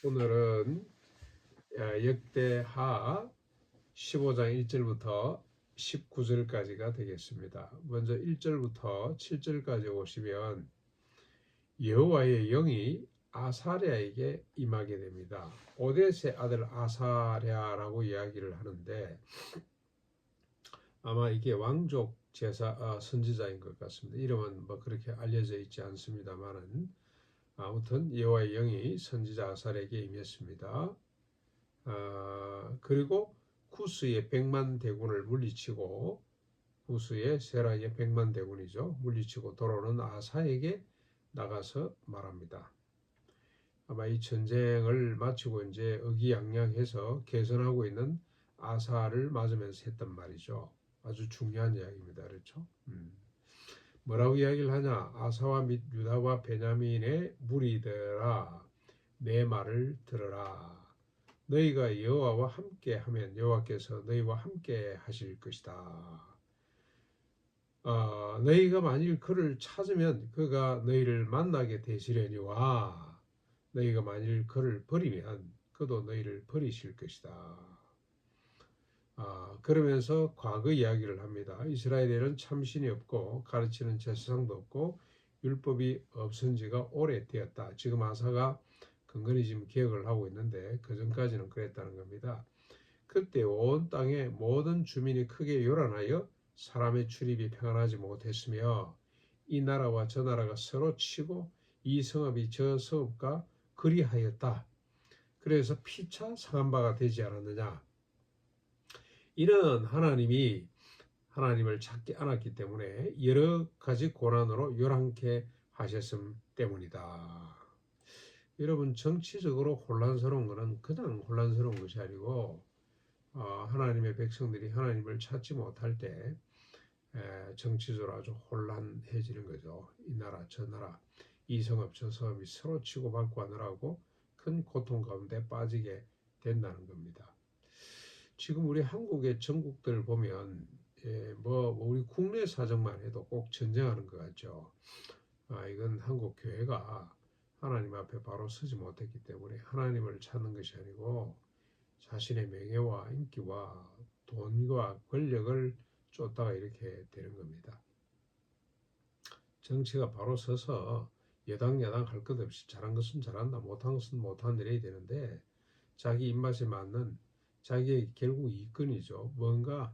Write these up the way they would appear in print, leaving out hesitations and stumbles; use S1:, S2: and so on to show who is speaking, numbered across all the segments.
S1: 오늘은 역대하 15장 1절부터 19절까지가 되겠습니다. 먼저 1절부터 7절까지 오시면 여호와의 영이 아사랴에게 임하게 됩니다. 오뎃의 아들 아사랴라고 이야기를 하는데 아마 이게 왕족 제사 선지자인 것 같습니다. 이름은 뭐 그렇게 알려져 있지 않습니다만은 아무튼 여호와의 영이 선지자 아사랴에게 임했습니다. 그리고 쿠스의 100만 대군을 물리치고 쿠스의 세라의 100만 대군이죠. 물리치고 돌아오는 아사에게 나가서 말합니다. 아마 이 전쟁을 마치고 이제 의기양양해서 개선하고 있는 아사를 맞으면서 했단 말이죠. 아주 중요한 이야기입니다. 그렇죠? 뭐라고 이야기를 하냐? 아사와 및 유다와 베냐민의 무리들아, 내 말을 들으라. 너희가 여호와와 함께 하면 여호와께서 너희와 함께 하실 것이다. 너희가 만일 그를 찾으면 그가 너희를 만나게 되시려니와 너희가 만일 그를 버리면 그도 너희를 버리실 것이다. 그러면서 과거 이야기를 합니다. 이스라엘에는 참신이 없고 가르치는 제사장도 없고 율법이 없은 지가 오래되었다. 지금 아사가 근근히 지금 개혁을 하고 있는데 그 전까지는 그랬다는 겁니다. 그때 온 땅의 모든 주민이 크게 요란하여 사람의 출입이 평안하지 못했으며 이 나라와 저 나라가 서로 치고 이 성읍이 저 성읍과 그리하였다. 그래서 피차 상한 바가 되지 않았느냐. 이는 하나님이 하나님을 찾지 않았기 때문에 여러 가지 고난으로 요란케 하셨음 때문이다. 여러분, 정치적으로 혼란스러운 것은 그냥 혼란스러운 것이 아니고 하나님의 백성들이 하나님을 찾지 못할 때 정치적으로 아주 혼란해지는 거죠. 이 나라 저 나라 이 성읍 저 성읍이 서로 치고받고 하느라고 큰 고통 가운데 빠지게 된다는 겁니다. 지금 우리 한국의 전국들 보면 우리 국내 사정만 해도 꼭 전쟁하는 것 같죠. 이건 한국 교회가 하나님 앞에 바로 서지 못했기 때문에 하나님을 찾는 것이 아니고 자신의 명예와 인기와 돈과 권력을 쫓다가 이렇게 되는 겁니다. 정치가 바로 서서 여당 야당 할 것 없이 잘한 것은 잘한다 못한 것은 못한 이래야 되는데 자기 입맛에 맞는 자기의 결국 이권이죠. 뭔가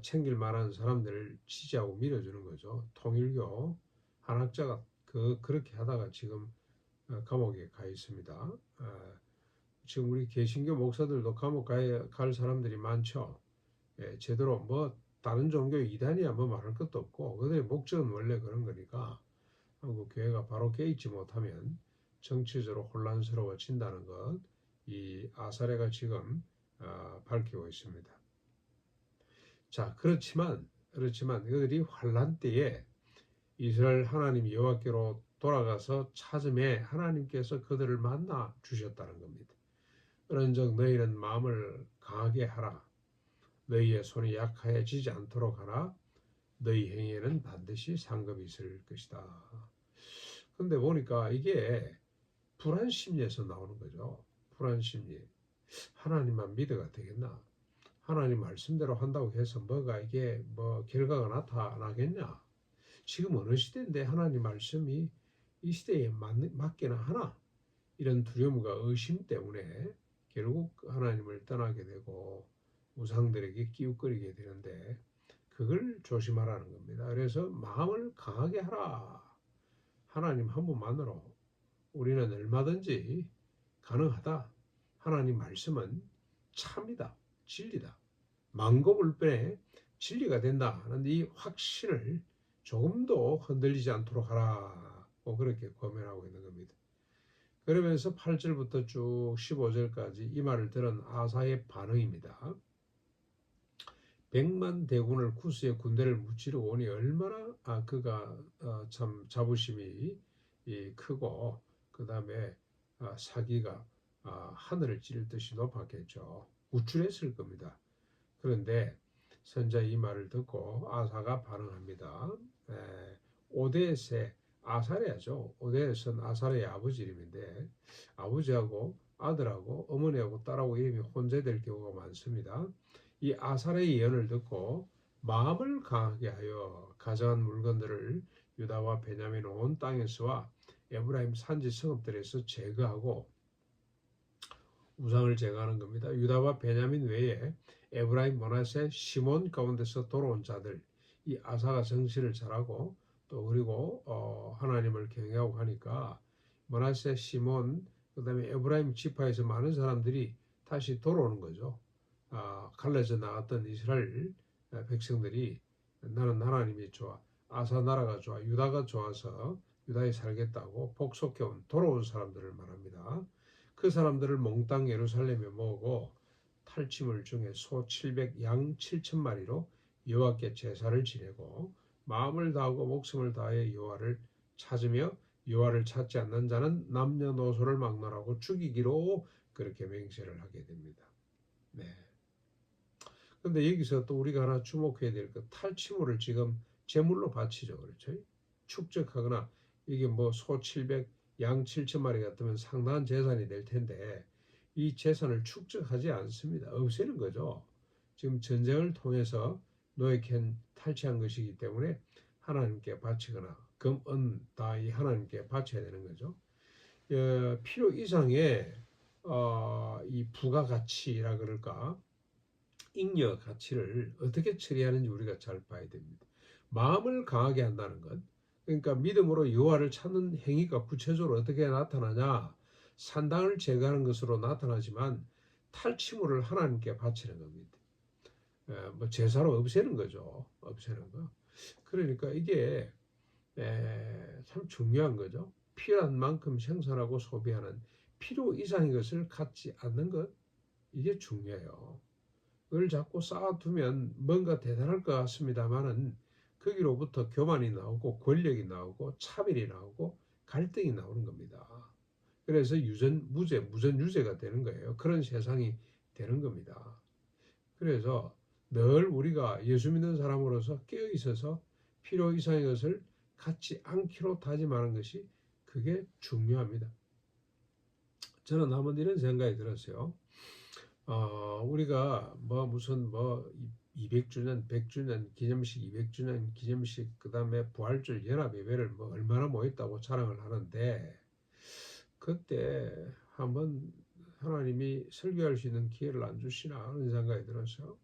S1: 챙길 만한 사람들을 지지하고 밀어주는 거죠. 통일교 한학자가 그렇게 하다가 지금 감옥에 가 있습니다. 지금 우리 개신교 목사들도 감옥 갈 사람들이 많죠. 제대로 뭐 다른 종교 이단이야 뭐 말할 것도 없고 그들의 목적은 원래 그런 거니까 한국 교회가 바로 깨있지 못하면 정치적으로 혼란스러워진다는 것, 이 아사랴가 지금 밝히고 있습니다. 자, 그렇지만 그들이 환란 때에 이스라엘 하나님 여호와께로 돌아가서 찾음에 하나님께서 그들을 만나 주셨다는 겁니다. 그런즉 너희는 마음을 강하게 하라. 너희의 손이 약해지지 않도록 하라. 너희 행위에는 반드시 상급이 있을 것이다. 그런데 보니까 이게 불안심리에서 나오는 거죠. 불안심리. 하나님만 믿어가 되겠나? 하나님 말씀대로 한다고 해서 뭐가 이게 결과가 나타나겠냐? 지금 어느 시대인데 하나님 말씀이 이 시대에 맞기나 하나? 이런 두려움과 의심 때문에 결국 하나님을 떠나게 되고 우상들에게 끼웃거리게 되는데 그걸 조심하라는 겁니다. 그래서 마음을 강하게 하라. 하나님 한 분만으로 우리는 얼마든지 가능하다. 하나님 말씀은 참이다. 진리다. 만고불변의 진리가 된다 하는 이 확신을 조금도 흔들리지 않도록 하라. 그렇게 권면하고 있는 겁니다. 그러면서 8절부터 쭉 15절까지 이 말을 들은 아사의 반응입니다. 100만 대군을 쿠스의 군대를 무찌르 오니 얼마나 그가 참 자부심이 크고 그 다음에 사기가 하늘을 찌를 듯이 높았겠죠. 우쭐했을 겁니다. 그런데 선자 이 말을 듣고 아사가 반응합니다. 오뎃의 아사랴죠. 오뎃은 아사랴의 아버지 이름인데 아버지하고 아들하고 어머니하고 딸하고 이름이 혼재될 경우가 많습니다. 이 아살의 예언을 듣고 마음을 강하게 하여 가져간 물건들을 유다와 베냐민 온 땅에서와 에브라임 산지 성읍들에서 제거하고 우상을 제거하는 겁니다. 유다와 베냐민 외에 에브라임, 므낫세, 시몬 가운데서 돌아온 자들, 이 아사가 정치를 잘하고 또 그리고 하나님을 경외하고 하니까 므낫세, 시몬, 그다음에 에브라임 지파에서 많은 사람들이 다시 돌아오는 거죠. 갈라져 나갔던 이스라엘 백성들이 나는 하나님이 좋아, 아사 나라가 좋아, 유다가 좋아서 유다에 살겠다고 복속해온 돌아온 사람들을 말합니다. 그 사람들을 몽땅 예루살렘에 모으고 탈취물 중에 소 700, 양 7천 마리로 여호와께 제사를 지내고 마음을 다하고 목숨을 다해 여호와를 찾으며 여호와를 찾지 않는 자는 남녀노소를 막론하고 죽이기로 그렇게 맹세를 하게 됩니다. 네. 그런데 여기서 또 우리가 하나 주목해야 될 것, 탈취물을 지금 제물로 바치죠, 그렇죠? 축적하거나 이게 뭐 소 700, 양 7천 마리 같으면 상당한 재산이 될 텐데 이 재산을 축적하지 않습니다. 없애는 거죠. 지금 전쟁을 통해서 노예캔 탈취한 것이기 때문에 하나님께 바치거나 금, 은 다 이 하나님께 바쳐야 되는 거죠. 필요 이상의 이 부가가치라 그럴까 잉여 가치를 어떻게 처리하는지 우리가 잘 봐야 됩니다. 마음을 강하게 한다는 것, 그러니까 믿음으로 여호와를 찾는 행위가 구체적으로 어떻게 나타나냐, 산당을 제거하는 것으로 나타나지만 탈취물을 하나님께 바치는 겁니다. 뭐 제사로 없애는 거죠. 없애는 거. 그러니까 이게 참 중요한 거죠. 필요한 만큼 생산하고 소비하는 필요 이상의 것을 갖지 않는 것, 이게 중요해요. 그걸 자꾸 쌓아두면 뭔가 대단할 것 같습니다만은 거기로부터 교만이 나오고 권력이 나오고 차별이 나오고 갈등이 나오는 겁니다. 그래서 무전 유죄가 되는 거예요. 그런 세상이 되는 겁니다. 그래서 늘 우리가 예수 믿는 사람으로서 깨어 있어서 필요 이상의 것을 갖지 않기로 다짐하는 것이 그게 중요합니다. 저는 한번 이런 생각이 들었어요. 우리가 뭐 무슨 뭐 200주년, 100주년 기념식, 200주년 기념식, 그 다음에 부활절 연합예배를 뭐 얼마나 모였다고 자랑을 하는데 그때 한번 하나님이 설교할 수 있는 기회를 안 주시나 하는 생각이 들어서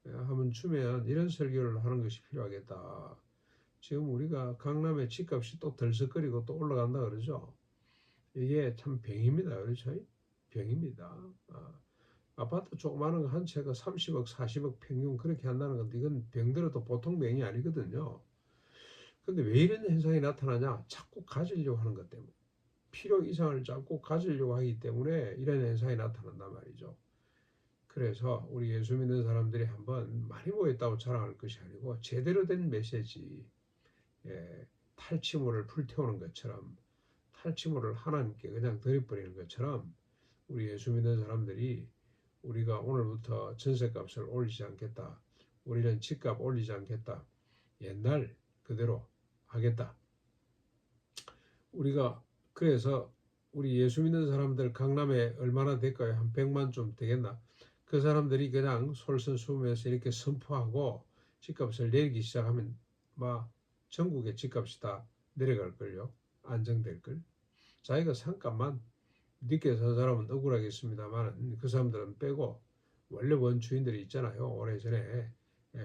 S1: 한번 주면 이런 설교를 하는 것이 필요하겠다. 지금 우리가 강남의 집값이 또 들썩거리고 또 올라간다 그러죠. 이게 참 병입니다. 그렇죠? 병입니다. 아파트 조그마한 거 한 채가 30억, 40억 평균 그렇게 한다는 건데 이건 병들어도 보통 병이 아니거든요. 근데 왜 이런 현상이 나타나냐? 자꾸 가지려고 하는 것 때문에. 필요 이상을 자꾸 가지려고 하기 때문에 이런 현상이 나타난단 말이죠. 그래서 우리 예수 믿는 사람들이 한번 많이 모였다고 자랑할 것이 아니고 제대로 된 메시지, 탈취물을 불태우는 것처럼 탈취물을 하나님께 그냥 들여버리는 것처럼 우리 예수 믿는 사람들이 우리가 오늘부터 전셋값을 올리지 않겠다. 우리는 집값 올리지 않겠다. 옛날 그대로 하겠다. 우리가 그래서 우리 예수 믿는 사람들 강남에 얼마나 될까요? 한 100만 좀 되겠나? 그 사람들이 그냥 솔선수범해서 이렇게 선포하고 집값을 내리기 시작하면 막 전국의 집값이 다 내려갈걸요. 안정될걸. 자기가 상값만 늦게 산 사람은 억울하겠습니다만 그 사람들은 빼고 원래 원주인들이 있잖아요. 오래전에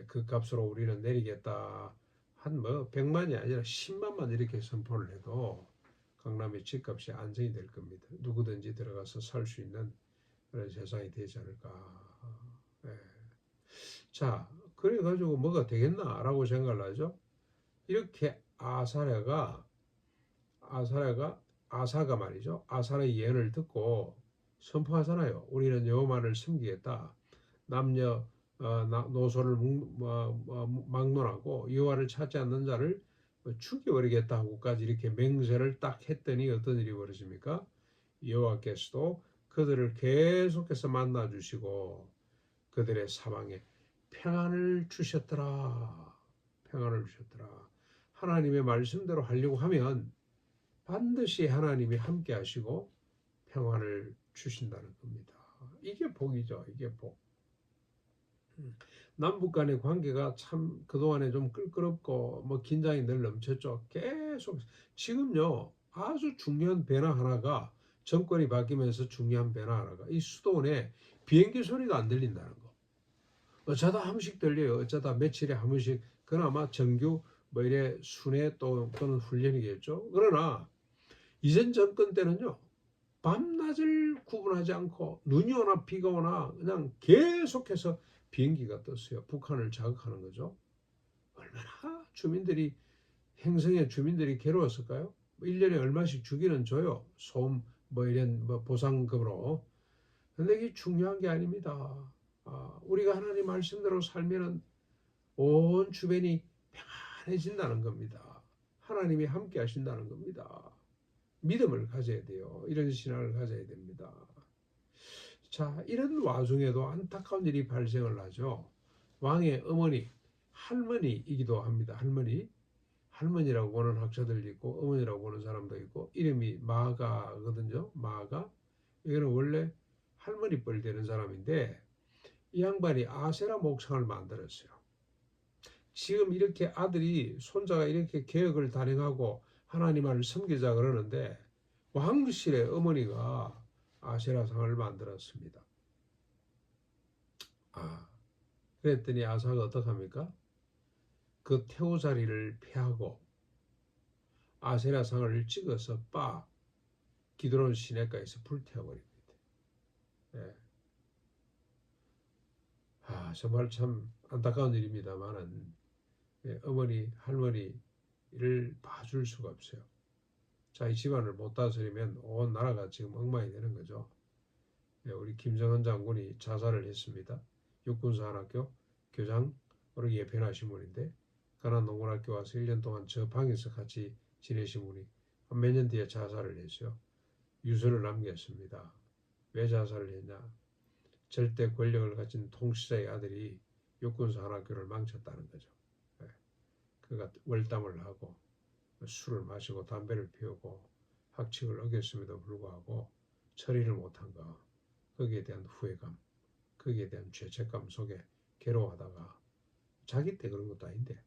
S1: 그 값으로 우리는 내리겠다. 한 뭐 100만이 아니라 10만만 이렇게 선포를 해도 강남의 집값이 안정이 될 겁니다. 누구든지 들어가서 살 수 있는 그런 세상이 되지 않을까. 예. 자, 그래가지고 뭐가 되겠나라고 생각을 하죠. 이렇게 아사가 말이죠. 아사의 예언을 듣고 선포하잖아요. 우리는 여호와를 섬기겠다. 남녀 노소를 막론하고 여호와를 찾지 않는 자를 죽여버리겠다 하고까지 이렇게 맹세를 딱 했더니 어떤 일이 벌어집니까? 여호와께서도 그들을 계속해서 만나 주시고 그들의 사방에 평안을 주셨더라. 평안을 주셨더라. 하나님의 말씀대로 하려고 하면 반드시 하나님이 함께 하시고 평안을 주신다는 겁니다. 이게 복이죠. 이게 복. 남북 간의 관계가 참 그동안에 좀 끌끄럽고 뭐 긴장이 늘 넘쳤죠. 계속 지금요 아주 중요한 변화 하나가 정권이 바뀌면서 중요한 변화 하나가 이 수도원에 비행기 소리가 안 들린다는 거. 어쩌다 한 번씩 들려요. 어쩌다 며칠에 한 번씩 그나마 정규 뭐 이래 순회 또는 훈련이겠죠. 그러나 이전 정권 때는요 밤낮을 구분하지 않고 눈이 오나 비가 오나 그냥 계속해서 비행기가 떴어요. 북한을 자극하는 거죠. 얼마나 주민들이 행성의 주민들이 괴로웠을까요? 1년에 얼마씩 주기는 줘요. 소음 뭐 이런 뭐 보상금으로. 근데 이게 중요한 게 아닙니다. 우리가 하나님 말씀대로 살면은 온 주변이 평안해진다는 겁니다. 하나님이 함께 하신다는 겁니다. 믿음을 가져야 돼요. 이런 신앙을 가져야 됩니다. 자, 이런 와중에도 안타까운 일이 발생을 하죠. 왕의 어머니, 할머니이기도 합니다. 할머니라고 보는 학자들도 있고 어머니라고 보는 사람도 있고 이름이 마가거든요. 마가. 이거는 원래 할머니 뻘 되는 사람인데 이 양반이 아세라 목상을 만들었어요. 지금 이렇게 아들이 손자가 이렇게 개혁을 단행하고 하나님을 섬기자 그러는데 왕실의 어머니가 아세라상을 만들었습니다. 그랬더니 아사가 어떡합니까? 그 태우자리를 폐하고 아세라상을 찍어서 기드론 시내가에서 불태워버립니다. 예. 정말 참 안타까운 일입니다만은 어머니, 할머니를 봐줄 수가 없어요. 자기 집안을 못 다스리면 온 나라가 지금 엉망이 되는 거죠. 우리 김정은 장군이 자살을 했습니다. 육군사관학교 교장으로 예편하신 분인데 가난농군학교 와서 1년 동안 저 방에서 같이 지내신 분이 몇 년 뒤에 자살을 했어요. 유서를 남겼습니다. 왜 자살을 했냐? 절대 권력을 가진 통치자의 아들이 육군사관학교를 망쳤다는 거죠. 그가 월담을 하고 술을 마시고 담배를 피우고 학칙을 어겼음에도 불구하고 처리를 못한 거, 거기에 대한 후회감, 거기에 대한 죄책감 속에 괴로워하다가 자기 때 그런 것도 아닌데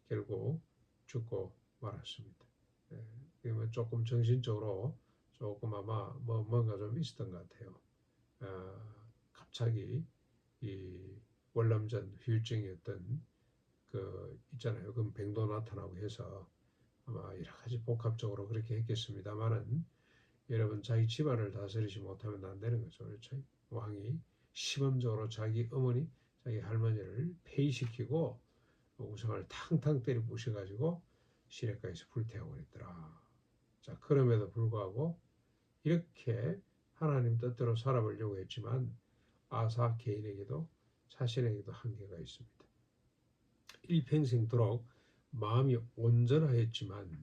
S1: 결국 죽고 말았습니다. 그러면 조금 정신적으로 조금 아마 뭔가 좀 있었던 것 같아요. 갑자기 이 월남전 후유증이었던 그 있잖아요. 그 병도 나타나고 해서 아마 여러 가지 복합적으로 그렇게 했겠습니다만은 여러분 자기 집안을 다스리지 못하면 안 되는 거죠. 그렇죠? 왕이 시범적으로 자기 어머니, 자기 할머니를 폐위시키고 우상을 탕탕 때려 부셔가지고 시냇가에서 불태워버렸더라. 자, 그럼에도 불구하고 이렇게 하나님 뜻대로 살아보려고 했지만 아사 개인에게도 자신에게도 한계가 있습니다. 일평생도록 마음이 온전하였지만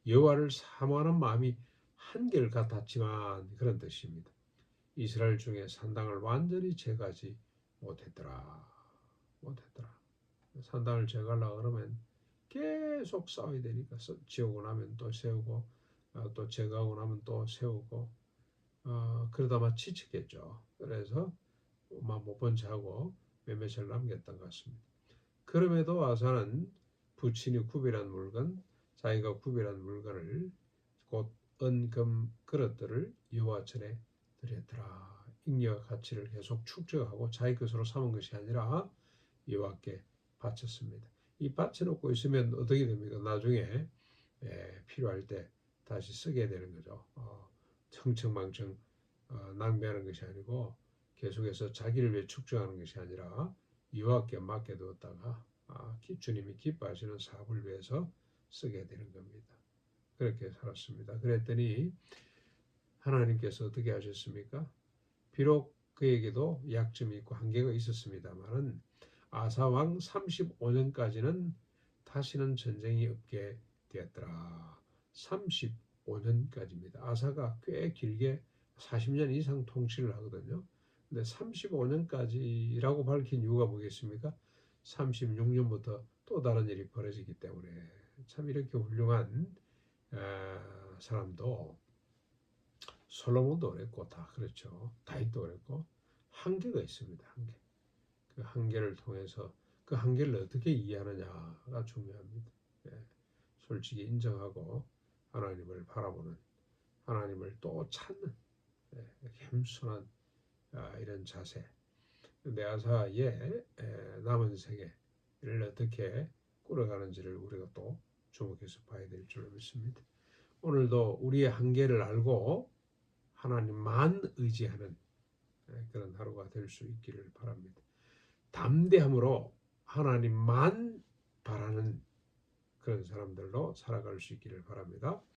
S1: 여호와를 사모하는 마음이 한결 같았지만 그런 뜻입니다. 이스라엘 중에 산당을 완전히 제거하지 못했더라. 산당을 제거하려고 그러면 계속 싸워야 되니까 지우고 나면 또 세우고 또 제거하고 나면 또 세우고 그러다만 지치겠죠. 그래서 못 본 채하고 몇몇을 남겼던 것 같습니다. 그럼에도 아사는 부친이 구별한 물건, 자기가 구별한 물건을 곧 은금 그릇들을 여호와 전에 드렸더라. 인격과 가치를 계속 축적하고 자기 것으로 삼은 것이 아니라 여호와께 바쳤습니다. 이 바쳐놓고 있으면 어떻게 됩니까? 나중에 필요할 때 다시 쓰게 되는 거죠. 청청망청 낭비하는 것이 아니고 계속해서 자기를 위해 축적하는 것이 아니라 여호와께 맡겨두었다가 주님이 기뻐하시는 사업을 위해서 쓰게 되는 겁니다. 그렇게 살았습니다. 그랬더니 하나님께서 어떻게 하셨습니까? 비록 그에게도 약점이 있고 한계가 있었습니다만은 아사왕 35년까지는 다시는 전쟁이 없게 되었더라. 35년까지입니다. 아사가 꽤 길게 40년 이상 통치를 하거든요. 근데 35년까지라고 밝힌 이유가 뭐겠습니까? 36년부터 또 다른 일이 벌어지기 때문에 참 이렇게 훌륭한 사람도 솔로몬도 그랬고 다 그렇죠. 다윗도 그랬고 한계가 있습니다. 한계. 그 한계를 통해서 그 한계를 어떻게 이해하느냐가 중요합니다. 예, 솔직히 인정하고 하나님을 바라보는 하나님을 또 찾는 겸손한 이런 자세 내아사의 남은 생애를 어떻게 꾸려가는지를 우리가 또 주목해서 봐야 될 줄로 믿습니다. 오늘도 우리의 한계를 알고 하나님만 의지하는 그런 하루가 될 수 있기를 바랍니다. 담대함으로 하나님만 바라는 그런 사람들로 살아갈 수 있기를 바랍니다.